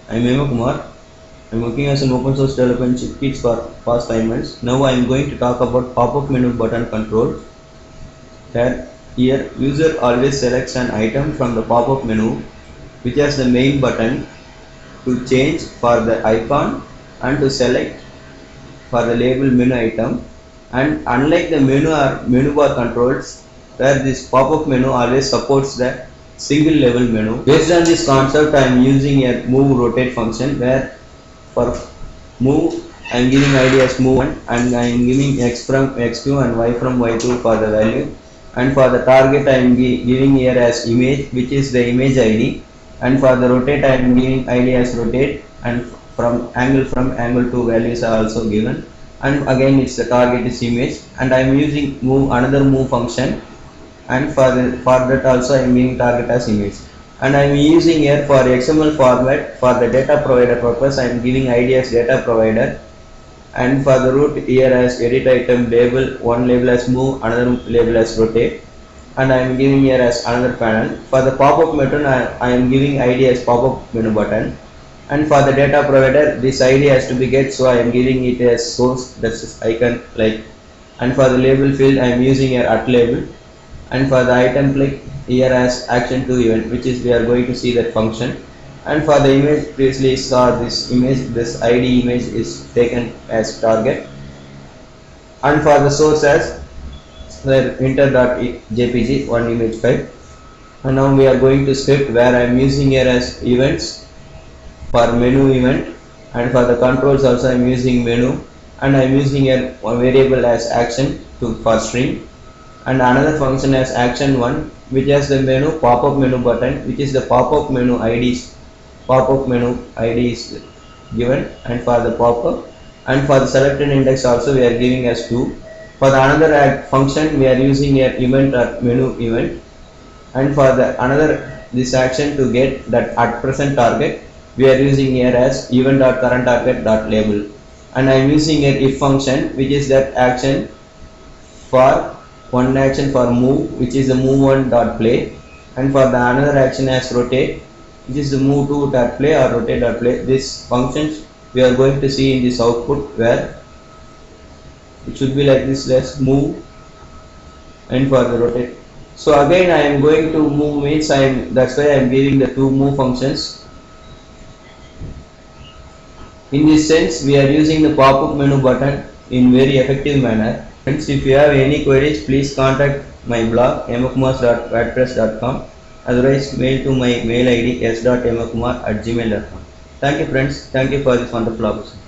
I'm Emma Kumar. I'm working as an open source developer in Chickpeas for past 5 months. Now I'm going to talk about pop-up menu button control. Here, user always selects an item from the pop-up menu, which has the main button to change for the icon and to select for the label menu item. And unlike the menu or menu bar controls, where this pop-up menu always supports the single level menu. Based on this concept, I am using a move rotate function where for move I am giving id as move1 and I am giving x from x2 and y from y2 for the value, and for the target I am giving here as image, which is the image id, and for the rotate I am giving id as rotate, and from angle 2 values are also given, and again it's the target is image, and I am using another move function, and for that also I am giving target as image, and I am using here for XML format for the data provider purpose. I am giving id as data provider, and for the root here as edit item label, one label as move, another label as rotate, and I am giving here as another panel. For the pop-up button I am giving id as pop-up menu button, and for the data provider this id has to be get, so I am giving it as source, that's icon like, and for the label field I am using here at label, and for the item click here as action to event, which is we are going to see that function, and for the image previously saw this image, this id image is taken as target, and for the source as the inter.jpg one image file. And now we are going to script where I am using here as events for menu event, and for the controls also I am using menu, and I am using a variable as action for string, and another function as action1, which has the menu pop-up menu button, which is the pop-up menu id is given, and for the pop-up, and for the selected index also we are giving as 2. For the another function we are using a event or menu event, and for the another this action to get that at present target we are using here as event.currentTarget.label, and I am using an if function, which is that action for one action for move, which is the move1.play, and for the another action as rotate, which is the move2.play or rotate.play. These functions we are going to see in this output, where it should be like this, let's move, and for the rotate. So again I am going to move means that's why I am giving the two move functions. In this sense we are using the pop-up menu button in very effective manner. Friends, if you have any queries, please contact my blog emakumar.wordpress.com, otherwise mail to my mail id s.emakumar@gmail.com. Thank you friends, thank you for this wonderful opportunity.